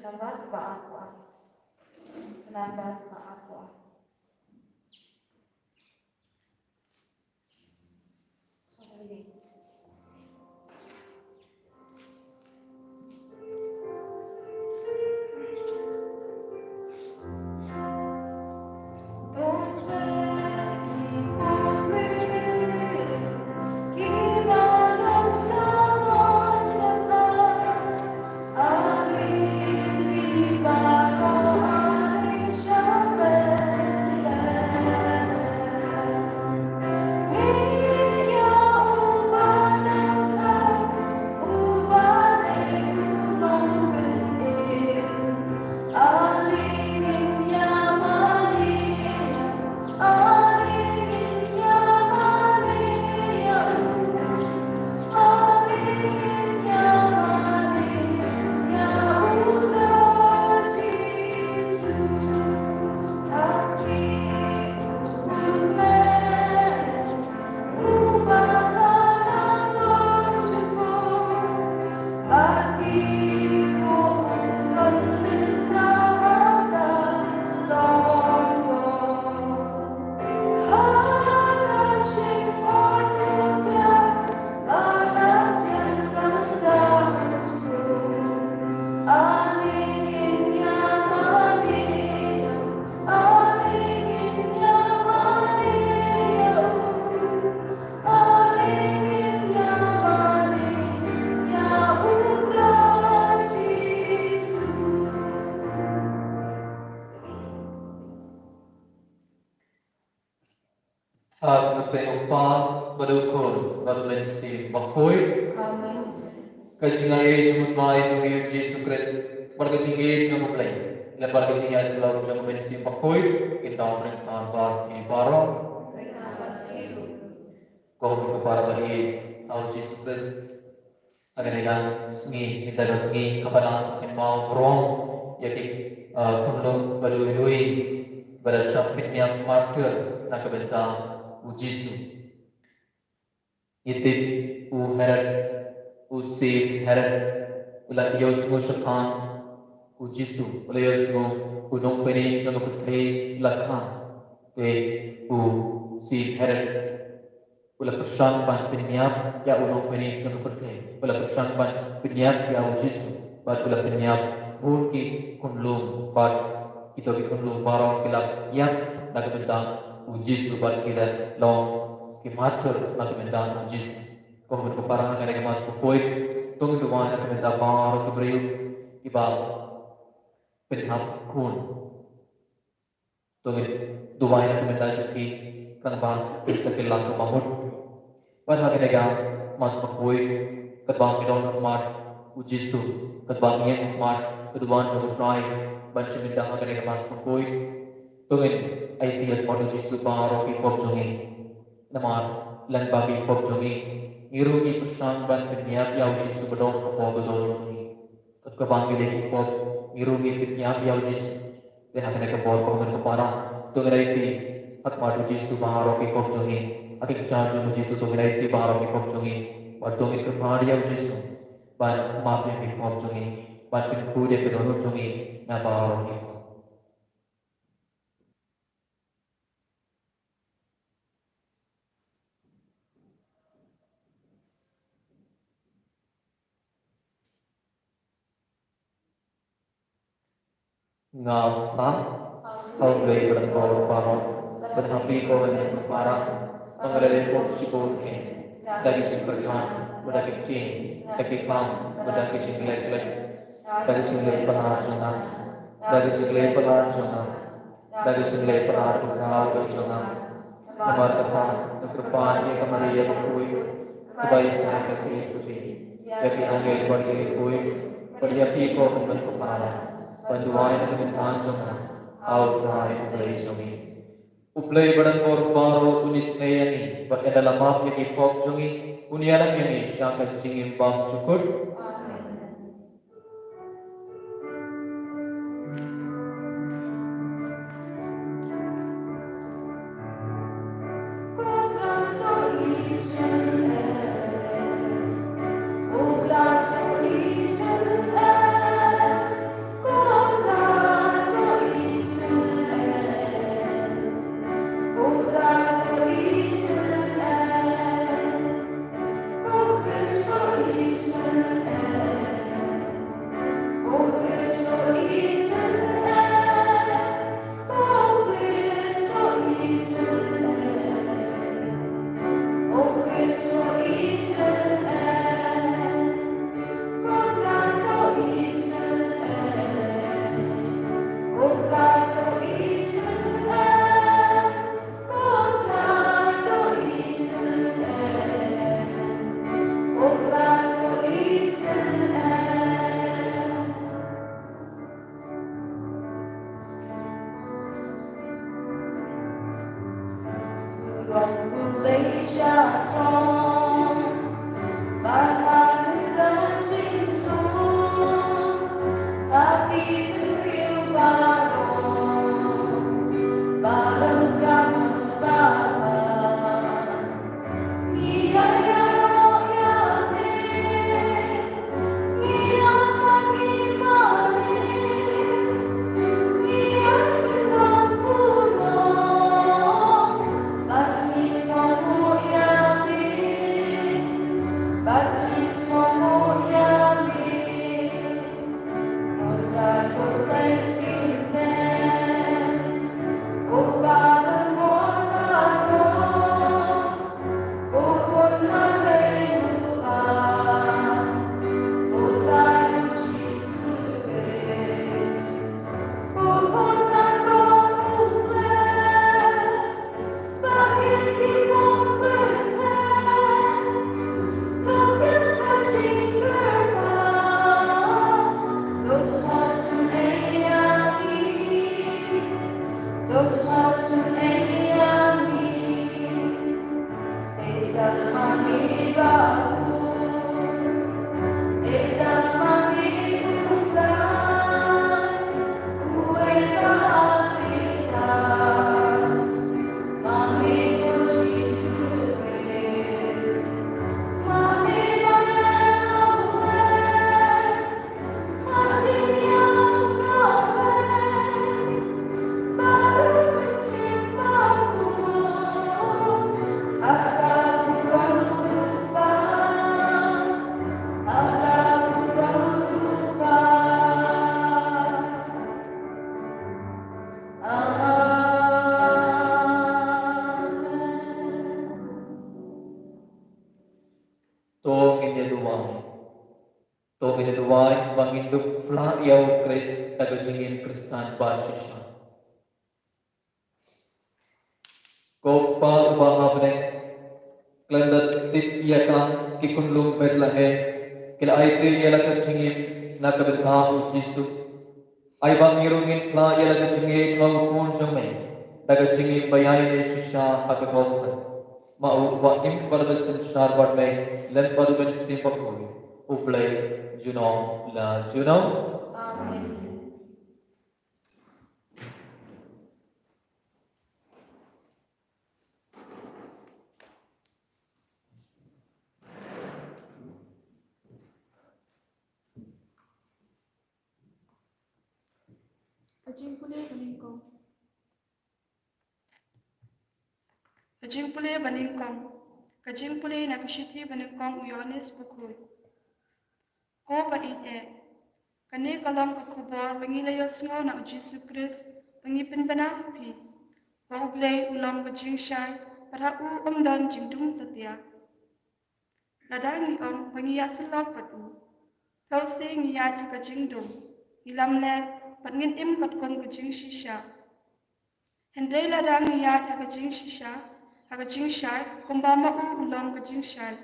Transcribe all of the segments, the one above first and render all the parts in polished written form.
Kenapa aku? Kenapa aku? Sorry. Don't let me go breathe. Give out of the wonderful. Ali baro ali shabele. Miya ubanaka ubane ulong bende. Ali yamani Penopang badukun badumensi bakoi Amen. kajingai jumutwai jungi Yesus Kristus barkajingi jumuplai lebar kajingi aslau jumumensi bakoi kita mereka bar di baro kau kepada bagi tahu Yesus Kristus agar dengan sungi kita dah sungi kepada yang mau berong jadi kunlung badui pada syapit yang martir nak bentang Yesus Itip u Herod u si Herod ulat Yosmo Shatan u Jisu ulat Yosmo u nongpeni jono kuthei lakhan te u si Herod ulat persan ban penyap ya u nongpeni jono kuthei ulat persan ban penyap ya u Jisu bat ulat penyap hun ki kunlum bat kita ki kunlum barang kilap yang nak bentang u Jisu bat kita long कि मात्र nak mendan Jesus kau berkeparang akan dengan mas pukoi tung duan nak mendan baru kebriu iba penhap kun tung duan nak mendan cuki kan bang insakil lang kemamut pada akan dengan mas pukoi kerbang kidon mat ujisu kerbang yang mat keduan jauh try banci mendan akan dengan mas pukoi tung ayat pada Yesus baru kipop jongi Namar lan bagi pop jongi ngirugi persan ban penyap yau Yesus bedong apa bedong jongi kat kebangi lagi pop ngirugi penyap yau Yesus dan akan kebor kau berkeparang tu ngerai at madu Yesus baharo ki pop jongi akik charge jongi Yesus tu ngerai baharo ki pop jongi waktu ngir kepari yau Yesus ban maaf yang ki pop jongi ban pinku dia kedonu jongi na baharo ki ngam tam kau gay berengkau paro berhapi kau hendak keparang pengelele kau sibuk dari simperkan berdaki cing dari kam berdaki singlek dari singlek penar jonam dari singlek penar jonam dari singlek penar berkau dari jonam kamar kata kerupan yang kemari ya berkui kebaikan ke Yesus jadi angin bagi kui berhapi kau hendak keparang Panduan yang kementan sama, outside uplay jongi. Uplay badan baru unis ayani, badan dalam map yang hip-hop jongi, unianak yang syangkat jingim bam cukur. Oh, lòng cùng lấy cha trong ban hàng lớn chính xuống hati tình ba lần cảm ơn ba Togin duwai banginduk fla yau Kris tagajingin Kristan basisha. Kopa ubahapne klandat tip yakam kikunlum bedlahe kila aite yala kajingin nakabitha ujisu. Ay bangirungin fla yala kajingin ngawukun jome tagajingin bayai shisha hagagosman. Mau wa impardasin syarbat me len paduben simpakoi uplay Junong la Junong. Amen. Kajing pule baningkong. Kajing pule baningkong. Kajing pule nakashiti baningkong uyonis bukui. Ko ba ite. Kani kalam ka kubar bangi layos ngo na Jesu Kris bangi pinbana pi. Wa ublay ulam kajing syai para u dan jingdung setia. Ladangi bangi yasilak patu. Tau se ngiyat kajing dong. Ilam le pat ngin im pat kon kajing shisha. Hendai ladang ngiyat kajing shisha. Kajing syai kumbama u ulam kajing syai.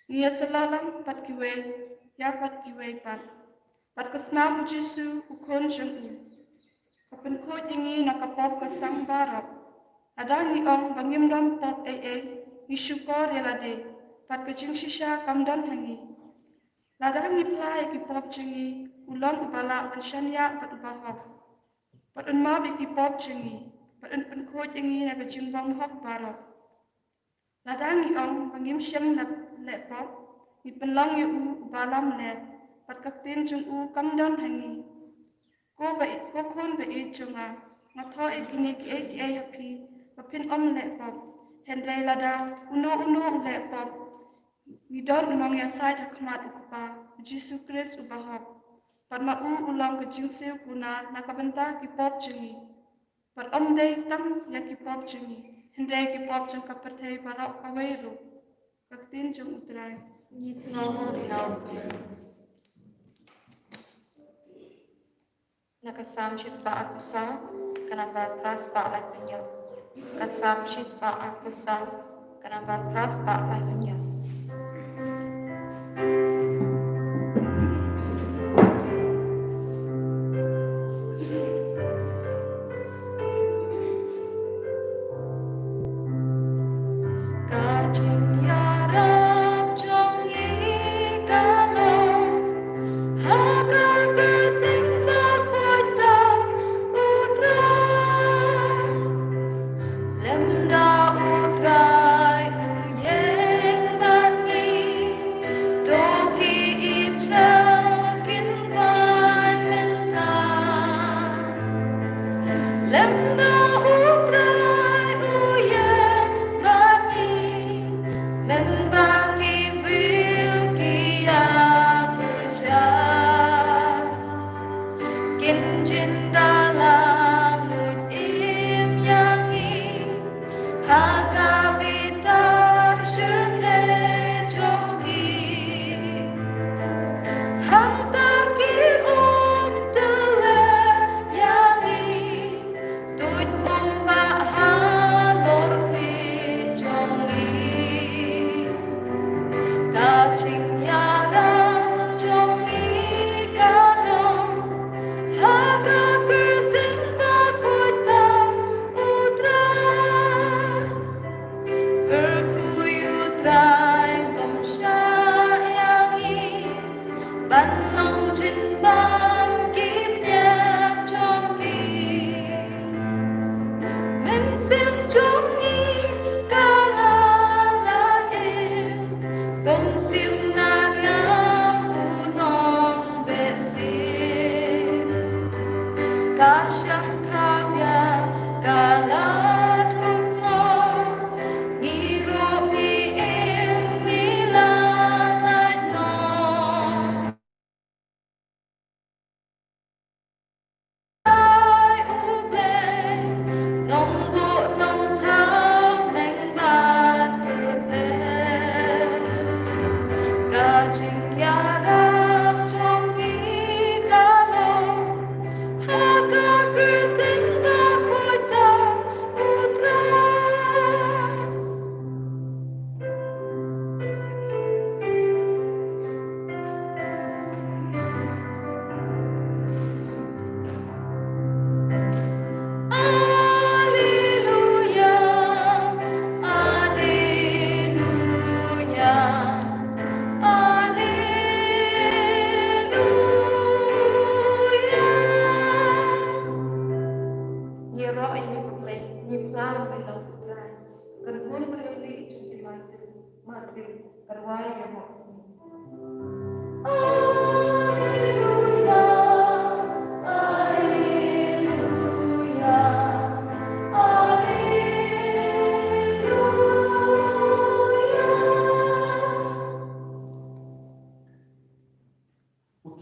Ngiyasalalam pat kiwe ya pat kiwe pat. Pat kasnam Jesu ukon jeng'u. Kapan ko ingi nakapop kasang barap. Ladangi bangim dam pop ni syukor yalade. Pat kajing shisha kamdan hangi. Ladangi plai ki pop jengi. Ulon ubala pansyanya pat ubahok. Pat unmabi ki pop jengi. Pat unpenkot ingi na kajing bang hok barap. Ladangi bangim syam lepop. Ni penlang yu ubalam le. Pat kaktin jeng kamdan hangi. Ko kon ba jonga. Matho kini ki happy. Papin lepop. Hendrai lada uno lepop. Ngidon umang yasai takmat ukupa. Jesu Kris ubahok. Pat ulang kejing siu kuna nakabenta ki pop jengi. Pat day tam ya ki pop jengi. Hendrai ki pop jeng kapertei barok kawairu. Kaktin jeng utrai. Nakasam shispa akusa, kanaba pras pa lahunya. Kasam shispa akusa, kanaba pras pa lahunya.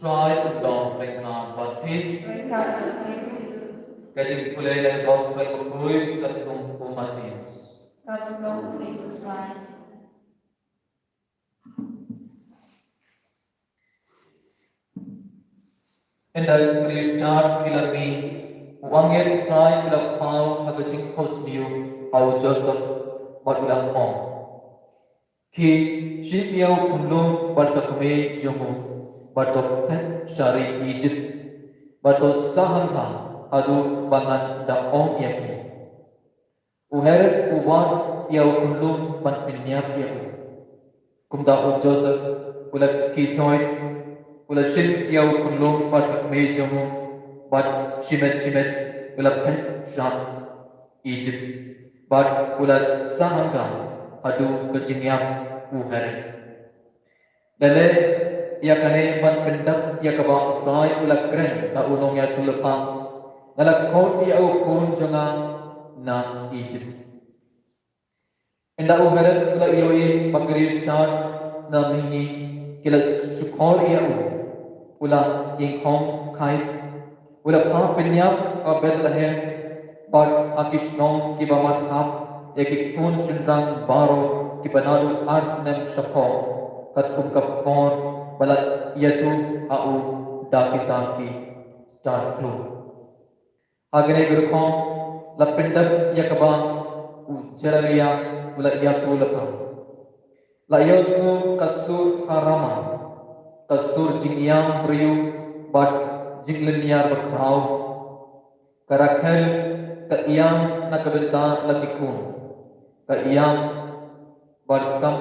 Try to don't bring on but hit. Getting play the gospel of Louis Katung Matthias. And I will start killing me. One year try to the pound Hagaching Cosmew, our Joseph, what will have on. Ki ship yao kumlum bartakame jomu. Batok pet syari Egypt, batok sahangka adu bangan da ong yaki. Uheret uwan yau ulum ban pinyap yaku. Kumda o Joseph ulat kitoy ulat ship yau ulum batok mejomu bat shimet ulat pet shan Egypt, bat ulat sahangka adu kejinyap uheret. Dale ya kane ban pendap ya kabang try ulak kren na unong ya tulapang nalak kot ya ukun jonga na Egypt. Enda uharat ulak yoi pagri start na mingi kila sukor ya ulak ingkong kai ulak pa penyap ka Bethlehem bat akishnong kibamat kap ya kikun sundrang baro kibanadul arsnem shapo kat kumkap kon balat yatu au dakitaki start clue. Agane gurukong lapindap yakabang ujaraya ulat yatu lapang. Layosu kasur harama kasur jingyang priyu bat jingleniar bakrau karakhel ka iyang nakabenta latikun ka iyang Barkam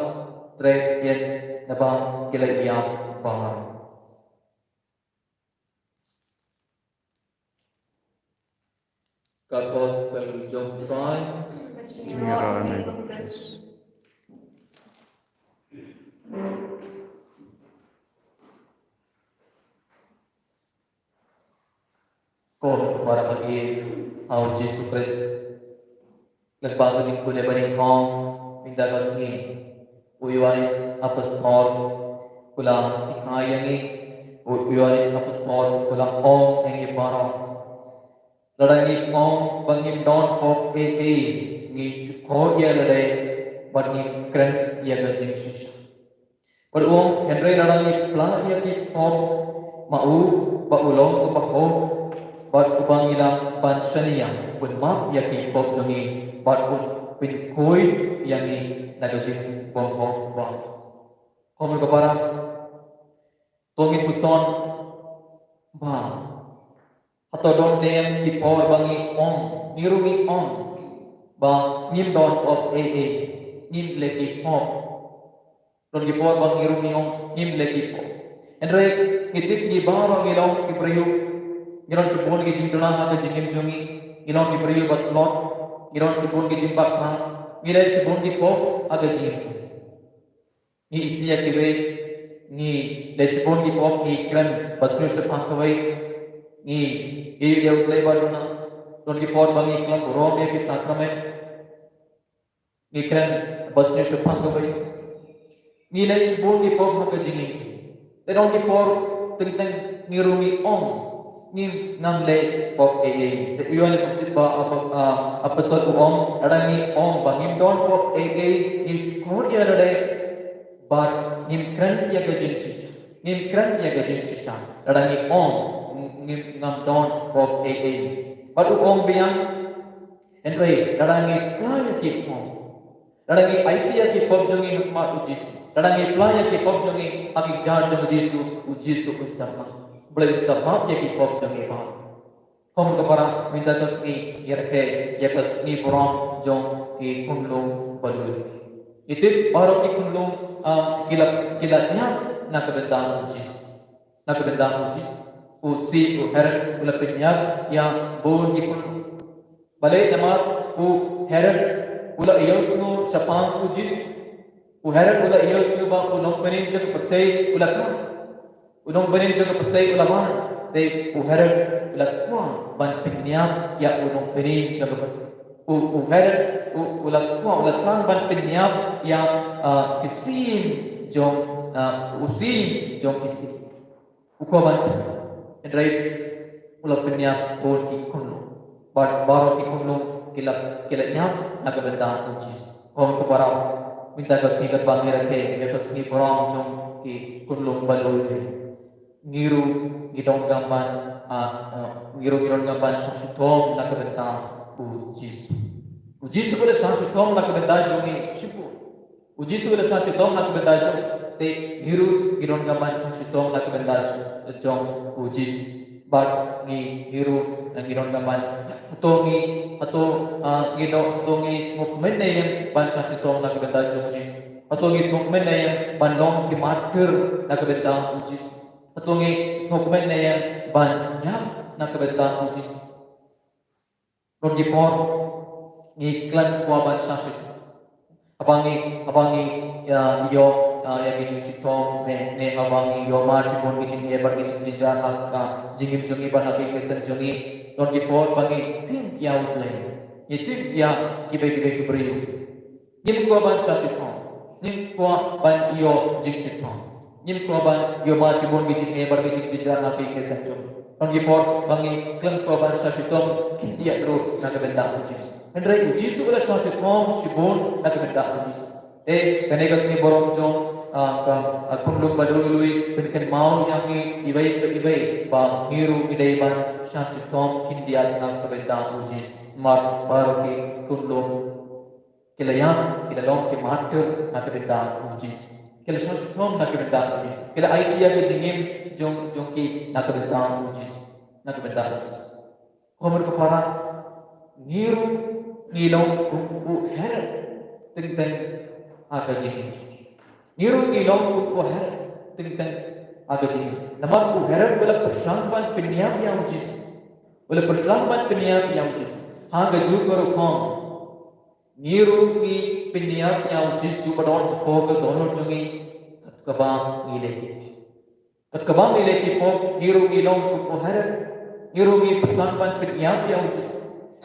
tre yen nabang kilayam bahar. Gospel John 5. Tinggal name Christ. Ko para bagi au Yesus Kristus nagbago din ko lebaning hong pindagas ni Uyohanes apostol kulang ikaya ni Uyohanes apostol kulang ong ang ibarang ladang ong bangim don of AA ni sukor ya ladai bangim kren ya gajing shisha Perung Henry ladang pla ya ki pom mau baulong ubaho bad ubang ilang pansaniya pun map ya ki pop jongi bad pun pin koi yang ni nagajing bom hong ba komul kapara tongin puson ba atau don dem ki por bangi ong nirumi ong ba nim don of AA nim leki pop don ki por bang nirumi ong nim leki pop Henry ngitip ni barang ilong ki prayu Iron sebun ke jintuna ha ke jingim jungi Iron ki beriyo batlot Iron sebun ke jimpak ha Nilai sebun ki pop aga jingim jungi Ni isi ya kiwe Ni le sebun ki pop ni kren basnu sepang kawai Ni iyo dia utlai baduna Don ki pop bangi iklam rom ya ki sakramen Ni kren basnu sepang kawai Nilai sebun ki pop ha ke jingim jungi Iron ki pop tentang nirungi ong ni namle pop AA Uyohanes apostol ong adangi ong bangim don pop AA ni skor ya dade bar nim kran ya gajin sisa adangi ong nim ngam don pop AA bar ong biang entrai adangi playa ki ong adangi IT ya ki pop jongi hikmat ujis adangi playa ki pop jongi agi jar jong ujisu unsama boleh sebab ya ki pop jang iba kom kapara minta kasni yerke yakasni borong jong ki kunlung balul itu baru ki kunlung kilatnya nak bendang ujis usi uher ulapinyak yang bon ki kun balai namar her ula iyosnu sapang ujis uher ula iyosnu ba unong penin jag patay ulaka Unong benin jaga pertai ulaman te uharan ulakwa ban penyap ya unong benin jaga pertai uharan ulakwa ulatran ban penyap ya kisim jong usim jong kisim ukwa ban endrai ulak penyap bon ki kunlu baro ki kunlu kilanya nagabenda ujis kom ko barao minta kasni kat bangi rakhe ya kasni borang jong ki kunlu balul ngiru gidong gamban ngiru gamban sasutom nakabenta ujis boleh sasutom nakabenta jongi sipu ujis boleh sasutom nakabenta jong te ngiru gidong gamban sasutom nakabenta jong ujis bad ngiru gidong gamban atau ngi smoke menne yang ban sasutom nakabenta jong ujis atau ngi smoke menne yang ban long ki mater nakabenta ujis atau ngi smokeman na yang banyak na kabenta ujis ron gipor ngi klan kuaban sasit abangi ya yo ya gijing sitom ne abangi yo mar sipon gijing ye bar gijing jijar ka jingim jungi bar haki kesen jungi ron gipor bangi tim ya utlay tim ya kibe kibriu nim kuaban sasitom nim kuaban yo jing sitom Nim korban yo ma sibon gijing bar gijing jijar nabi kesan jom. On report bangi klan korban sa sitom dia ro nakabenda ujis. Hendrai ujis tu bola sa sitom sibon nakabenda ujis. Kanegas ni borong jom kunlung badului penken mau yangi ibai ba ngiru idai ban sa sitom kindia nakabenda ujis. Mar baroki kunlung kilalong ki matur nakabenda ujis. Kila satu tom nak kebetulan ujis. Kila idea ke jingim jongki nak kebetulan ujis. Komer kepara ngiru ngilong kumpu her tentang aga jingin niru ilong ku her tingkan aga jingin namar ku her bela persampan penyam yang jisu bela persampan penyam yang jisu aga jukaro khom niru ki penyam yang jisu badon hoga dono jungi kabang ileki kabang ileki po niru ilong ku her niru ki persampan penyam yang jisu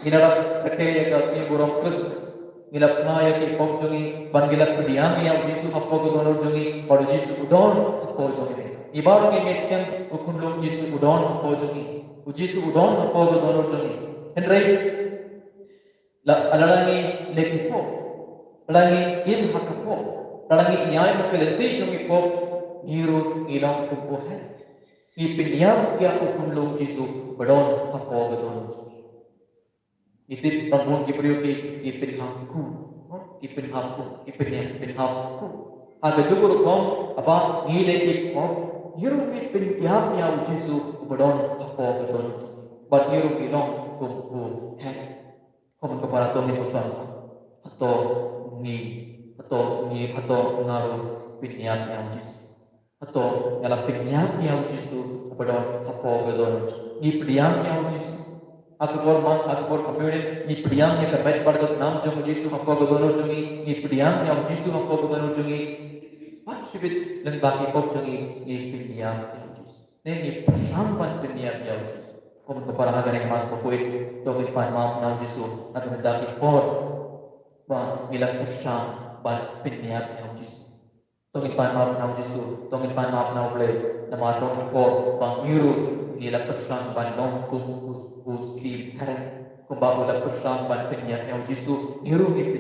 inarap rakhe ka simburong Christmas gilap naya ki pok jungi ban gilap pediang yang Yesus hapo ko donor jungi or Yesus udon hapo jungi ibarong imexian ukunlong Yesus udon hapo jungi Yesus udon hapo ko donor jungi henry la alarangi leki po alarangi im hakapo alarangi iyai makelenti jungi po niru ilang kupo hai ipiniam ya ukunlong Yesus udon hapo ko donor jungi itu bangun kipriuki ipin hamku aga jugur kom apa ngile ki kom hiru ipin yap ya ujisu ubadon hapo beton bat hiru ilong kumpu he kom kepala to mi usan atau ngaru pin yap ya ujisu atau dalam pin yap ya ujisu ubadon hapo beton ni priam ya ujisu akbor mas akbor community ni priam ya kabait bargas nam jung Yesu hapo gono jungi ni priam ya Yesu hapo gono jungi pat sibit dan baki pop jungi ni priam ya Yesu ni persampan priam ya Yesu kom to para hagar yang mas pokoit to mit pan mam na Yesu at mendaki por ba bilang persam ban priam ya Yesu to mit pan mam na Yesu to mit pan mam na ble na matong por bang iru nila persam ban nong kum usi haran kumbawa la persam ban penyat yang Yesus nirungi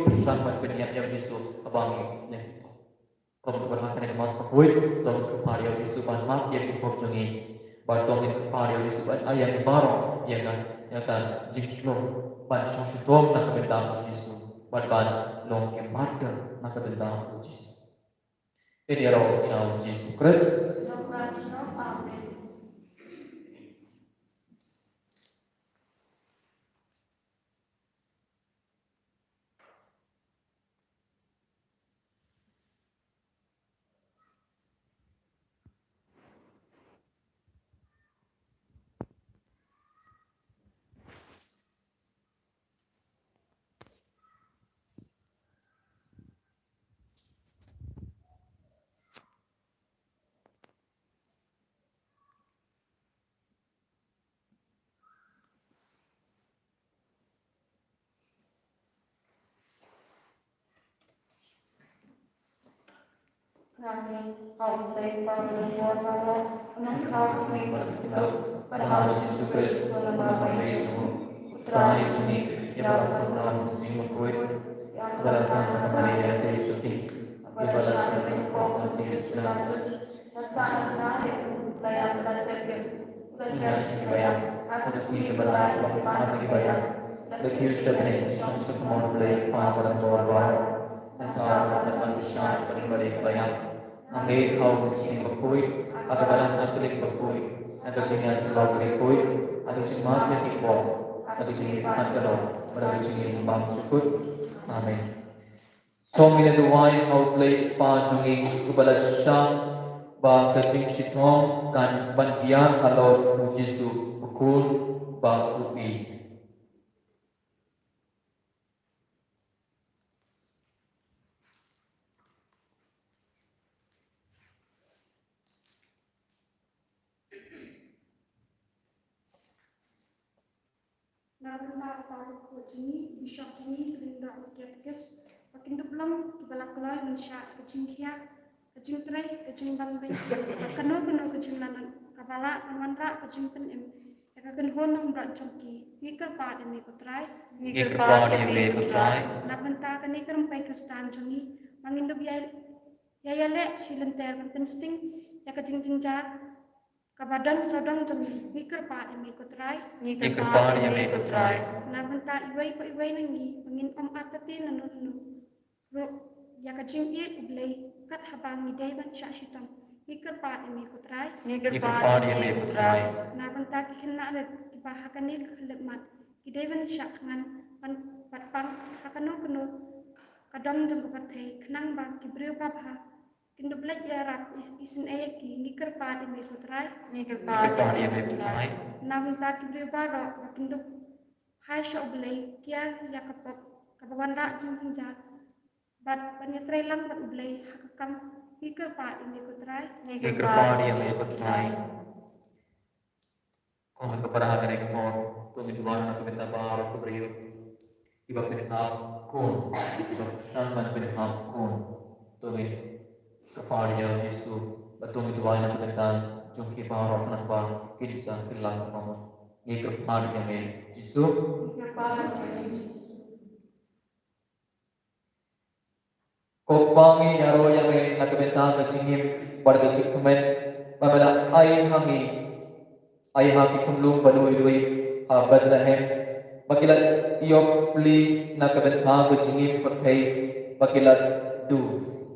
persam ban penyat yang Yesus abangi nek kom berhakan dengan mas pakuit tong kepari yang Yesus ban mak yang kipok jungi batong in kepari yang Yesus ban ayang barong yang kan jingslo ban sositom nak bendang Yesus ban long ke marker nak bendang Yesus ini aro ina Yesus Kristus Amen. Ngamin hau play pamuluan mama ngakau kami padahal Yesus Kristus nama baik putra ini yang berkata simukut yang berkata kepada yang suci ibadah menyokong untuk Kristus dasar naik layak belajar belajar bayang atas ini berlaku bagaimana bayang lekir sedih sosok mau beli pada bawah entah ada manusia beri bayang Angge kau sing bakui, ada barang Katolik bakui, ada jengan sebab bakui, ada jemaat yang ikut, ada jemaat kedua, ada jemaat bang cukup. Amin. Tom ini duai kau play pajungi kepada syam, bang kecing sitong kan bandian kalau Yesus bakul bang upi. Nabenta paru ko jini bishop jini kelinda katekes pakin dublam kibala kelai mensya kecingkia kecing trai kecing banbeng kano kecing nanan kapala kamandra kecing penem ekaken honong brak jongki ngikar pa demi kutrai nabenta kani kerumpai kristan joni mangindu yayale silenter pensting ya kecing jingjar kabadan sodang jemi mikir pa demi kutrai na benta iwai nangi mangin atati nanu ro ya kacing ublay kat habang idai ban sya shitam mikir pa demi kutrai na benta kikina alat dibahakan ni kelekmat idai ban sya kangan ban patpang hakano kadam deng kepertai kenang ba kibriu papa kindu blek ya rap isin ayaki nikar pa di me kutrai Mikir Nikah pada dia bercerai. nang ta kibriu baro kindu hai shok blai kia ya kapap kapawan ra jing hinja bat panyatrai lang bat blai hakakam nikar pa di me kutrai Mikir Nikah dia bercerai. Kung magkaparahagan ay kumon, tumiduan na tumitaba o kubriyo. Iba pinahap kun, iba siyang man pinahap kun. Tumit kapariya Jisu, at tumiduan na tumitan, yung kibarok na pa, kinsa kilang kapama. Ni kapariya may Jisu, Mikir pada Yesus. Kopangi yaro yame nakabenta kacingim pada kacikumen babala ay haki kumlung baduy duy Bethlehem bakilat iopli nakabenta kacingim patay bakilat du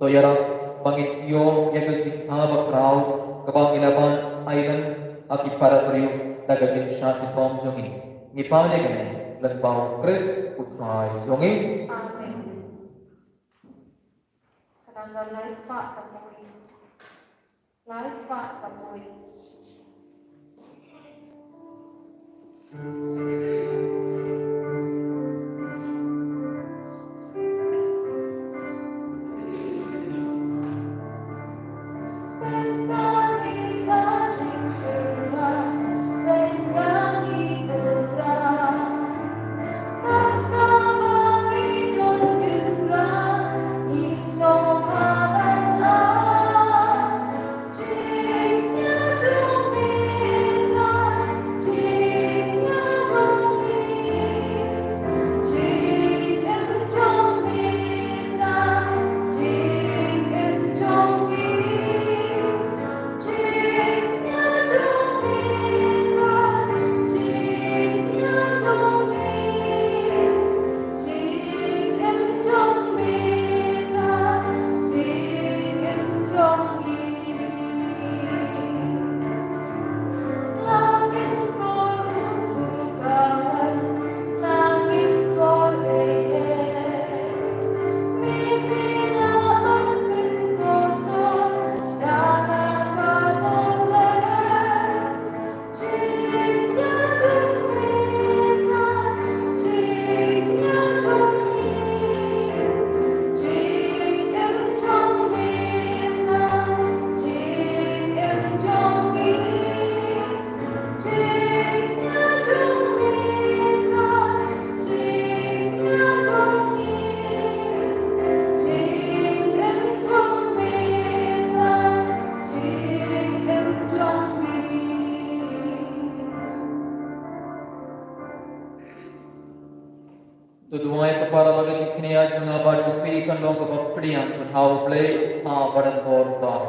toyara bangit yo yakacing bakraw kabang ilaban aylan aki para priyo dagajing syasitom jongi ngipane gane lagbaw Chris utray jongi Amin. Kadang-kadang lais pak kapui. Lais pak kapui. Tuduai kepada bagai ciknia junga baju pi kan long ke bapriang pun hau play badan bor bar.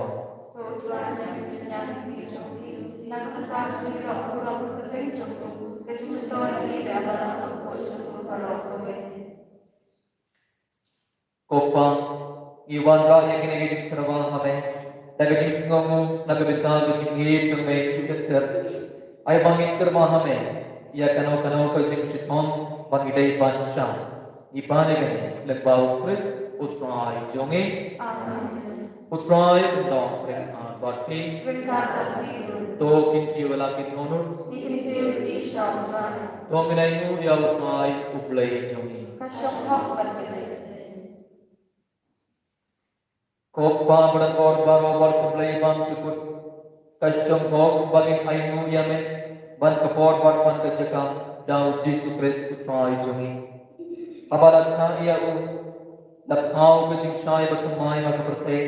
Tuhan yang menjadi dicoki, dan tetap jirok kurang kering cukup, kecuali ini dalam aku cukup kalau kau Kopang iwan ra yang kini gijik terbang hame. Daga jing singomu naga bintang gijik ngir jung me syuketer. Ay bangit terbang hame. Ia kano ke jing syutom bangidai bansha. Ipane gani legbau Chris utrai jongi Amin. utrai undang rekhan bati Ringkat tertidur, to kinti wala kitonu dikintir di syawran, to nginaimu ya utrai ublai jongi. kasyok hak berbeda. Koppa badan bor baro bar kublai bam cukut kasyong hok bagin ainu yame ban kapor bar pan kecekam dau Jisu Kristus utrai jongi. Abarat kha ia lapau ke jing shai bakamai maka berthai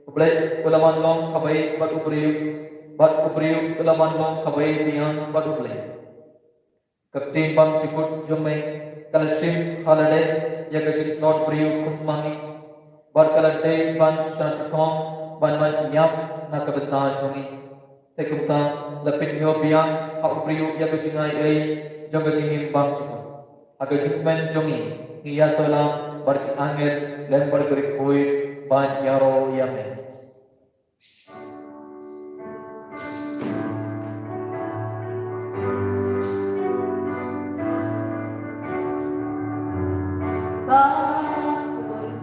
ublai ulaman long kabai bat ubriu ulaman long kabai biang bat ublai kapten bam cukut jome kalashim halade ya ke jing klot briu kumangi bar kalade ban shashithom ban man yap na kabeta jongi tekumta lapin yo biang ha ubriu ya ke jingai ei jong ke jingim bam cukut aga jukmen jongi iya salam barki angel dan bergerik kuit ban yaro yame. Bangun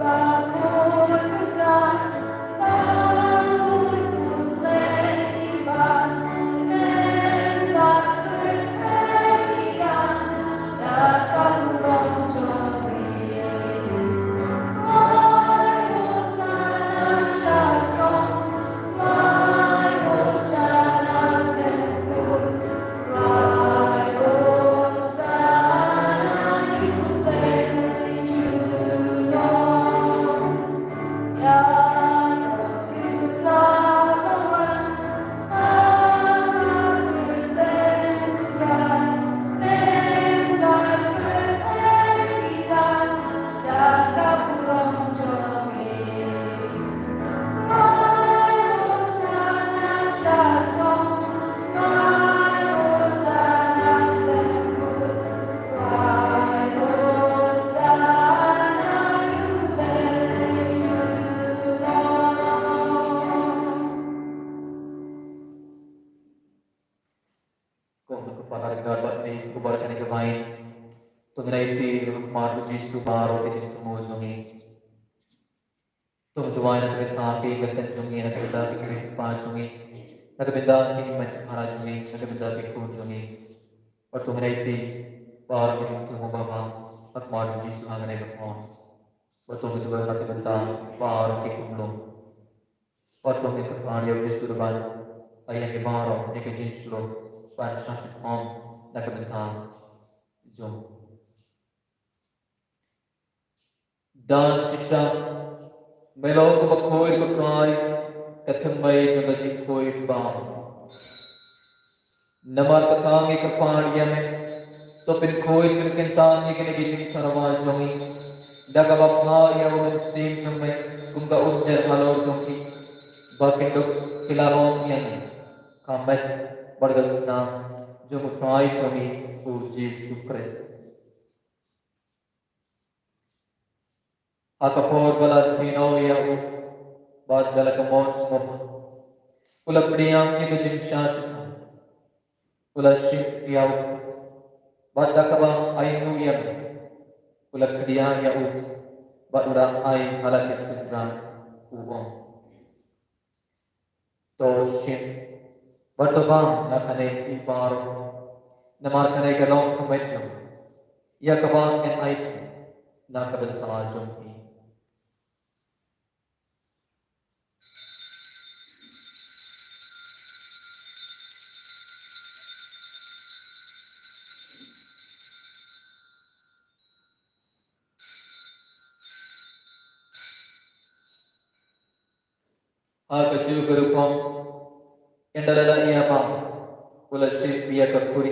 Jisu baro ke jin tumo jongi tum tuai nak beta ke kesen jongi nak beta ke pa jongi nak beta ke iman para jongi nak beta ke ku jongi और तुम रहती बाहर के जो तुम बाबा मत मारो जीसु आगने का कौन और तुम तो बना के बता बाहर के कुम लो और तुम एक प्राणी और जीसु रबान आया के बाहर और एक जिन्स लो पान शासित कौन ना के बता जो दान शिशा मेलों को बखोई को ट्राई कथम मई जगह जी कोई बाम नमर कथांगे कपाड़िया में तो फिर कोई फिर किंतान ये किन्हीं किसी तरवाल जोंगी डगा बप्पा या वो मन सेम जोंगे कुंगा उज्जर हालोर जोंगी बाकी तो खिलारों यानी कामत बरगसना जो मुठाई जोंगी वो जीसु क्रिस्ट आकपोर बला तीनों या वो बात गलत कमौन स्मोह उलपड़ियां के जिन शासित Ulashim yau badakaba ainu yam ulakdiya yau badura ai halakis sidran uom to shim badabam nakane ibar namar kane galong kumetjo yakabam en aitu nakabel tajom hi kecil gerupom endalala iya bang ula ship biya kapuri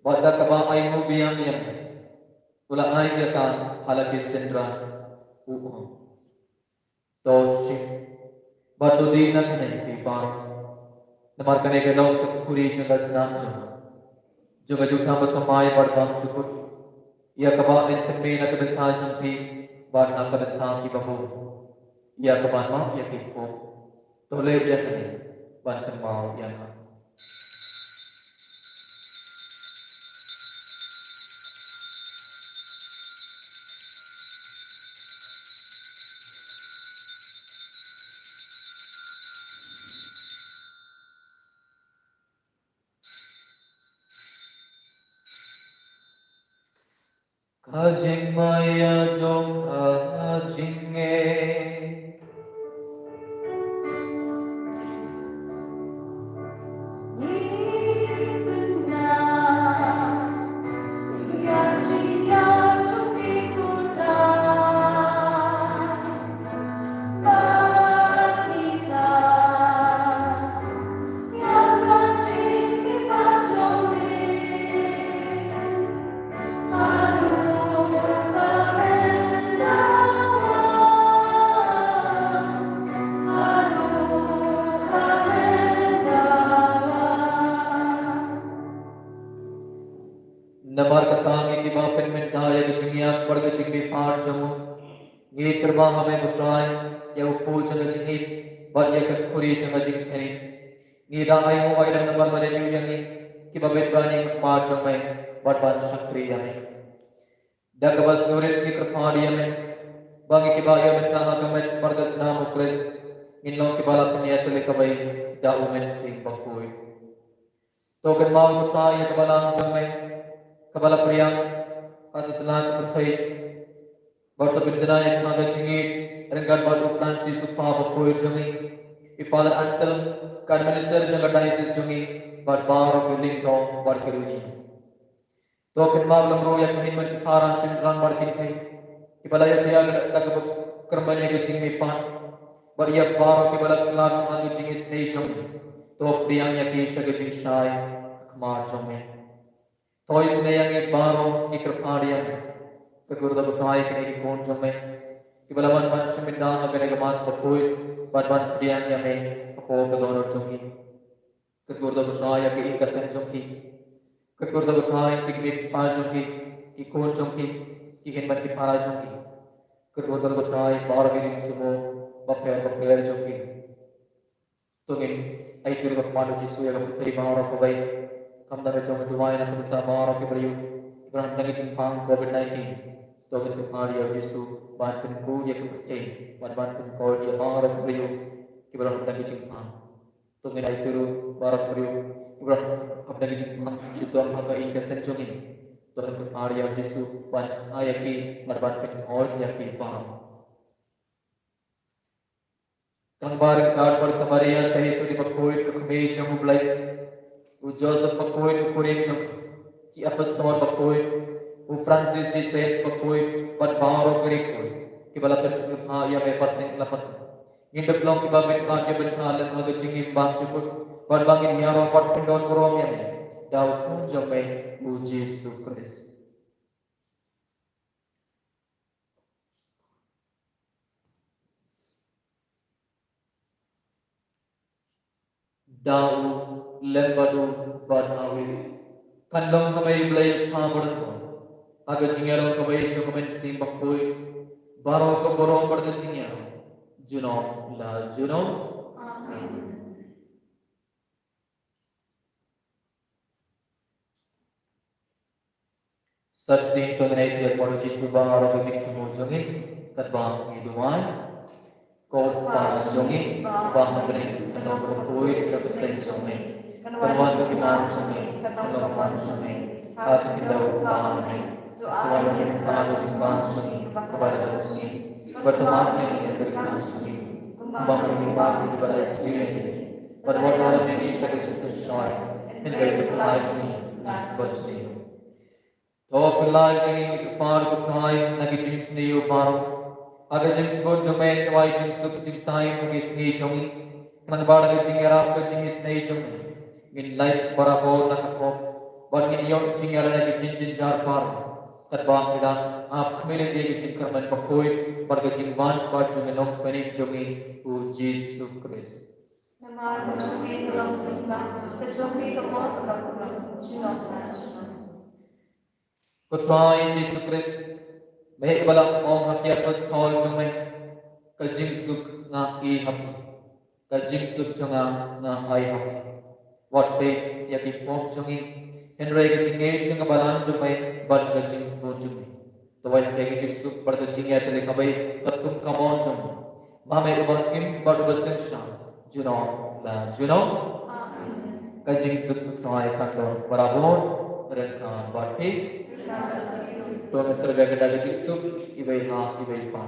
badda kaba ainu biyam yam ula ai yakan halaki sendra uom to ship batu dina kane pi bar namar kane ke long kapuri jaga snam jaga jukha matamai barbam chukut ya kaba entme na kabetha jampi bar na kabetha ki babu ya kaban ma ya kipo tole dia kene ban kan mau yang kajing maya jong kajinge नमर कथांगे की बापिन में दाया गजिंगिया पड़ गजिंगी पाठ जमो ये तरबा हमें बुझाए या उपो जंग जिंगी बद या खुरी जंग जिंग है ये दाई हो आइरम नंबर मले न्यू यंगी कि बबेत बानी पाठ जमे बद बद शक्रिय में दक बस नूरित की कृपाड़िया में बागी के बाया में ताहा कमेट बरगस नाम उक्रेस इन लोग के बाला पुण्य तले कबई दा उमेन सिंह बकोई तो कन माव बुझाए या कबलाम जमे Kepala Priang, Kasutlan Pertai, Barta Pinjana yang Haga Jingi, Renggan Batu Francis Supa Bakoi Jungi, Father Anselm, Kan Minister Jangka Diocese Jungi, Bad Baro Wellington, Bad Keruni. Token Maglam Roya Kahin Merkiparan Shindran Barkin Kai, Kepala Yatya Tagab Kermanya Jingi Pan, Bad Yak Baro Kepala Klan Haga Jingi Snei Jungi, Tok Priang Yaki Shaga Jing Shai, Kakmar Jungi. तो इसमें यंगे बारों की कृपाड़ियाँ के गुरुदा बुझाए कि नहीं कौन जो में कि बलवन मन से मिलना अगर एक मास बकोई बलवन प्रियं या में को दोनों चुंगी के गुरुदा बुझाए कि एक कसन चुंगी के गुरुदा बुझाए कि मेरी पांच चुंगी कि कौन चुंगी कि हिंमत की पारा चुंगी के गुरुदा बुझाए बार भी दिन तुमो बपेर चुंगी तो इन आई तेरे को मालूम जिसु या को तेरी बारों को भाई Kam dari tuan kedua yang aku minta maaf ke beliau kerana lagi jempang COVID-19. Tuhan kepala ya Yesus bantu ku dia kepercayaan bantu kau dia barak beriu kibarang pada kejumpa Tuhan dah itu barak beriu kibarang pada kejumpa Tuhan maka ingkar senjungi Tuhan kepala ya Yesus bantu ayah ki bantu kau dia ki paham Kang barang kar kemarin tahi suri bakoi kekme jamu belai Joseph bakoi kuring jam ki apa semua bakoi Francis de Sales bakoi pat baro kerikoi ki bala persukha ya me patning lapat ngindak long ki babet ka ke benhalan aga jingi bang cukut pat bangin yaro pat pendon korom ya me daw kun jame u Yesus Kristus daw lembadu badhawi kanlong kamay blay pabudan ko aga jingero kamay chukumen si bakoi baro ka borong barga jingero juno la juno Amen. sarsin to nai dia poro jisu baro ka jing tumo jongi katbang idumai ko pa jongi bang bering kanong bakoi ka kuten jongi kanwan ka kiman jongi kanong kaman jongi at kita upamanay tuwan kita tago simbang jongi kepada sini berteman yang berikan jongi kumbang berlimpah di kepada sini berbuat yang bisa kecil soy dan berkelai ini bersih to kelai ini kepar kecai lagi jenis ni upar aga jenis pun jomai kawai jenis suk jenis sai mungkin sini jongi kenang bar aga jenis arab ke jenis ni jongi ngin light barabo nakako bar ngin yok jenis arab lagi jenis jar par katbang kita आप मेरे दिए के चिंकर मन पकोई पर के चिंगवान पर जो में लोग पने जो में वो यीशु Christ Namar kecumbi dalam lima, kecumbi kemau dalam kurang, junok na junok. कुत्राई यीशु क्रिस्ट मैं बला ओम हकिया पस थॉल जो में कजिंग सुख ना ई हकी कजिंग सुख जो ना आई हकी what पे या कि पोप जो में हेनरे के चिंगे जो बलान जो में बल कजिंग स्पोर्ट जो में तो वह के चिंग सुख पर कजिंग या तेरे कबई कतुम कमौन जो में मामे उबर किम बड़ बसन शाम जुनो la juno Amen. kajing suk try kanto barabon reka bati to terga gada kajing suk ibai ha ibai pa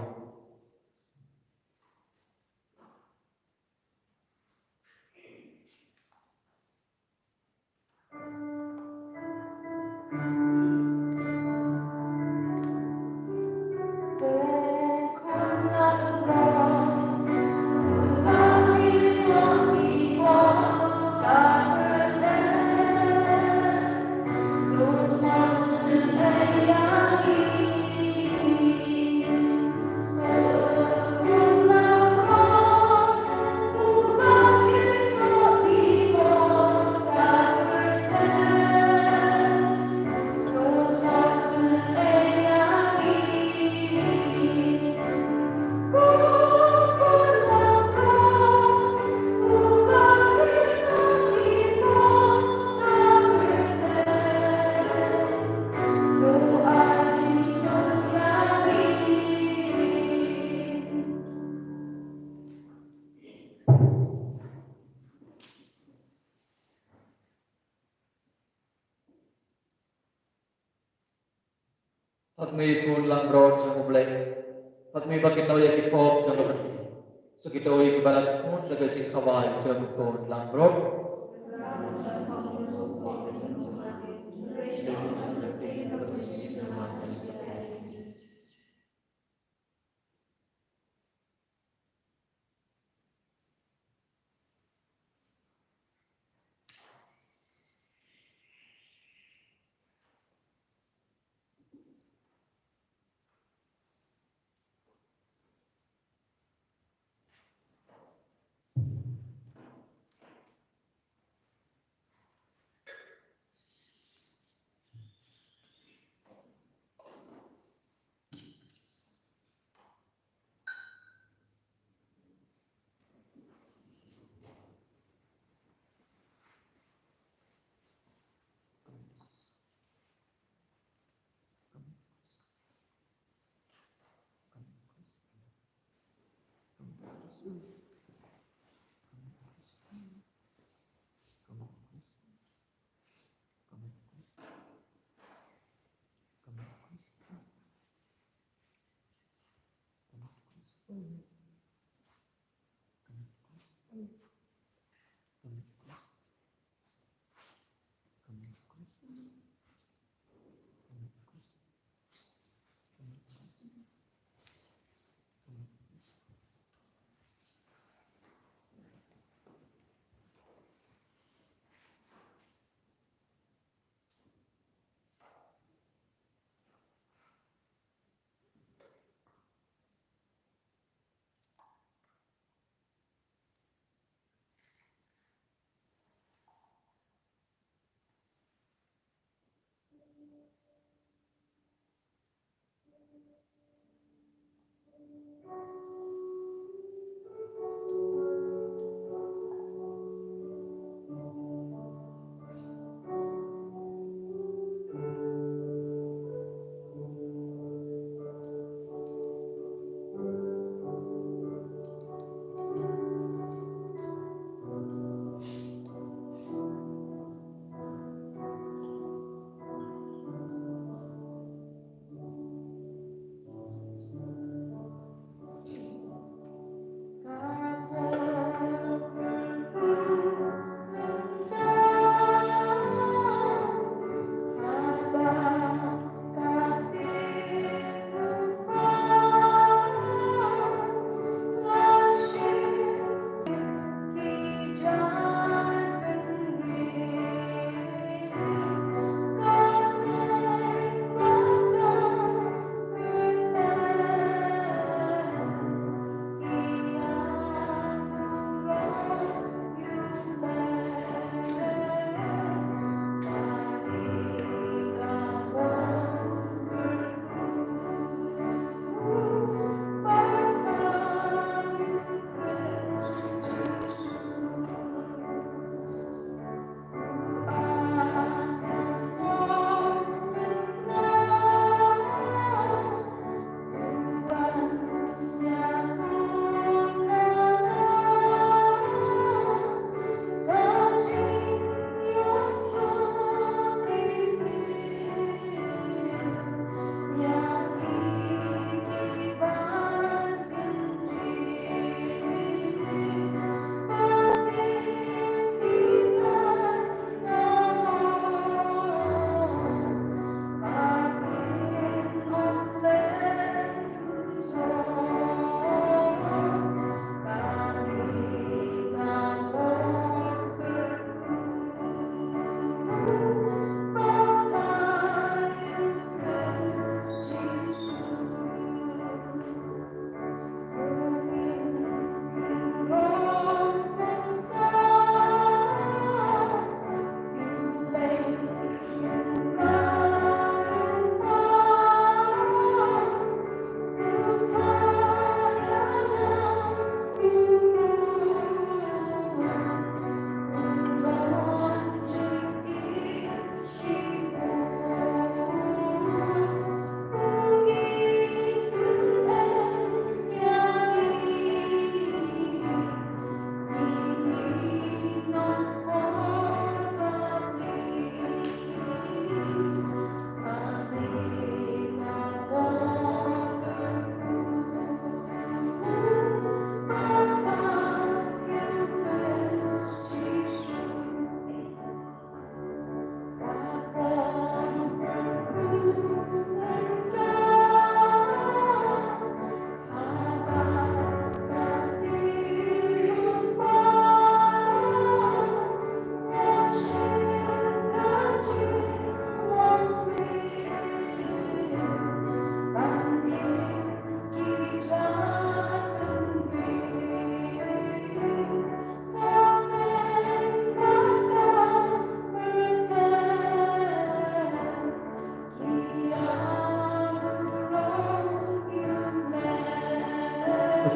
Pagmi pun lang broad sa kublay. Pagmi bakit ya ki pop sa kublay. So kita oi kibalat pun sa gajing kawai sa kun lang broad.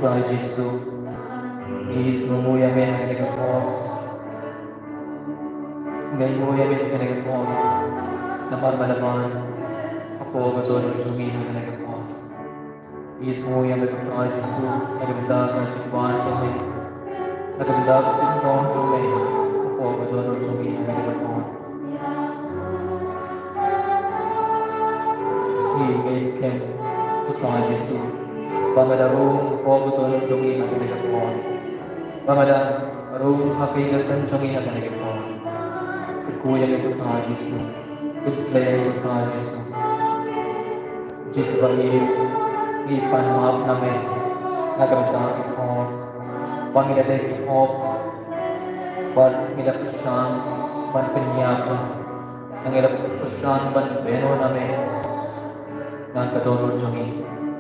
Tuhan Yesus, Yesus memuya meha dengan po, ngai muya meha dengan po, namar malaman, ako betul berjumi dengan po, Yesus yang berkata Yesus yang berkata Tuhan Tuhan yang berkata Tuhan Tuhan oh betul Tuhan yang berkata guys kan Tuhan Yesus bangada room oh betul Tuhan yang berkata bangada room happy kesan Tuhan yang berkata ku yang berkata Yesus Islam Tuhan Yesus जिस बड़े की पन्नाप नमे नगरता की ओर बंगलादेश की ओर पर मिला प्रशांत बन पिन्यापन नगरा प्रशांत बन बेनो नमे नगदोरो जमी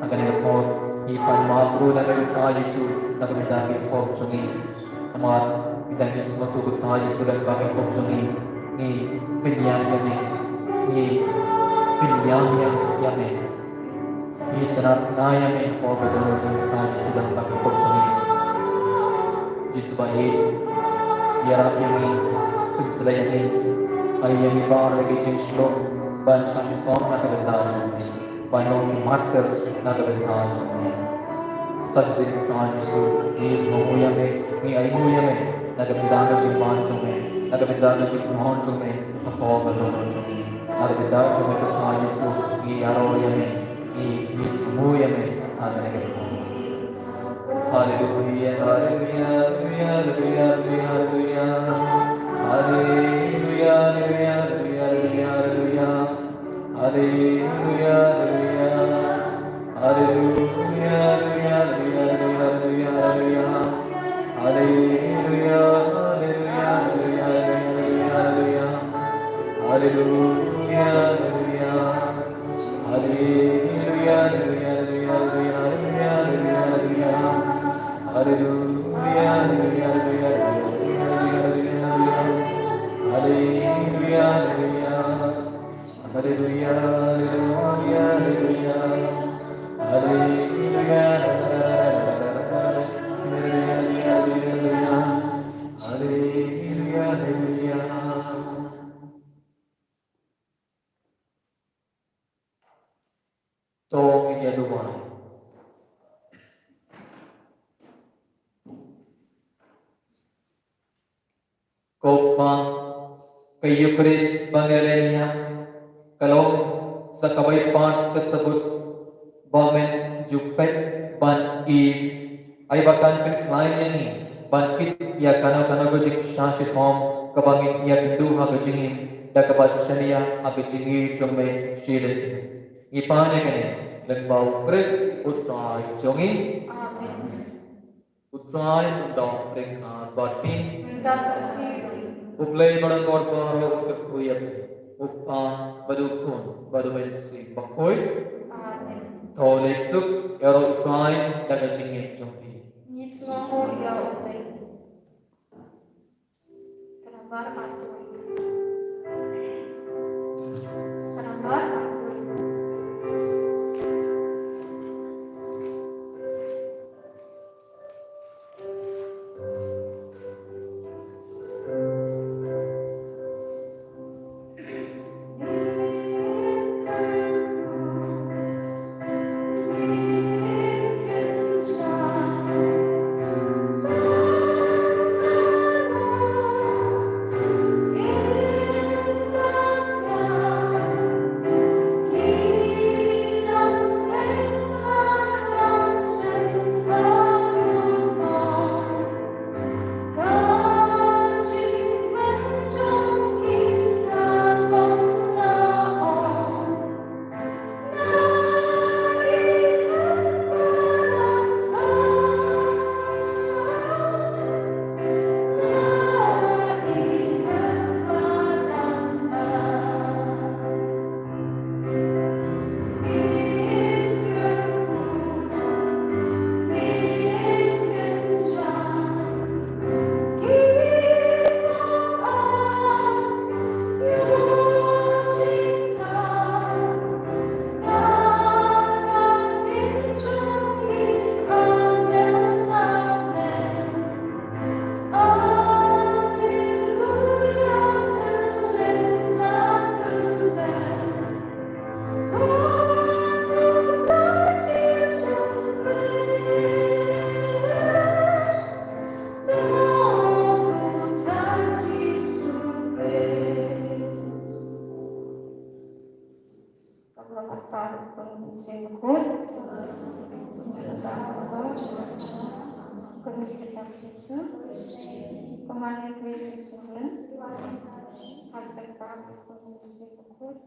नगरा ओर की पन्नाप रू नगरा चालीसु नगरता की ओर जमी हमार इधर जिसमें तो कुछ चालीसु लगता की ओर जमी ये पिन्यापन ये पिन्यापन ini senarnya yang kau betul betul sudah bagi porsi jisu baik ya Rabbi ini selain ini hari yang dibawa lagi jenislo ban saksi kau nak bertahan banyak mater nak bertahan saksi Tuhan Yesu ini semua yang ini ayu yang nak bertahan jemaat semua nak bertahan jemaat semua kau betul betul nak bertahan jemaat Tuhan Yesu ini arwah yang ini semua yang ada di dalam. Haleluya, haleluya, haleluya, haleluya, haleluya, haleluya, haleluya, haleluya, haleluya, haleluya, haleluya, haleluya, haleluya, haleluya, haleluya, haleluya, haleluya. Hallelujah, hallelujah, hallelujah, hallelujah, hallelujah, hallelujah, hallelujah, Tolong dia doa. Kopa kayu keris bangelenya kalau sakabai pan tersebut bamen jupet ban i ay bahkan lainnya ni ban kit ya kana gojik syashit hom kabangin ya bindu ha gojingin da kapas shania ha gojingi jombe shilet ipane kene lengbau keris utrai jongi Amin. utrai undang rekha batin Minta berhenti. Uplay barang korban kerkuyap upan badukun badumensi bakoy Amin. tolek suk ero utrai daga jingit jombi Niswamu ya ulay. Karambar akoy. Karambar akoy. Yeah. Saya ikut kata Allah kami kita Yesus kemarin kami Yesus harta kami saya ikut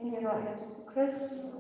ini roh Yesus Kristus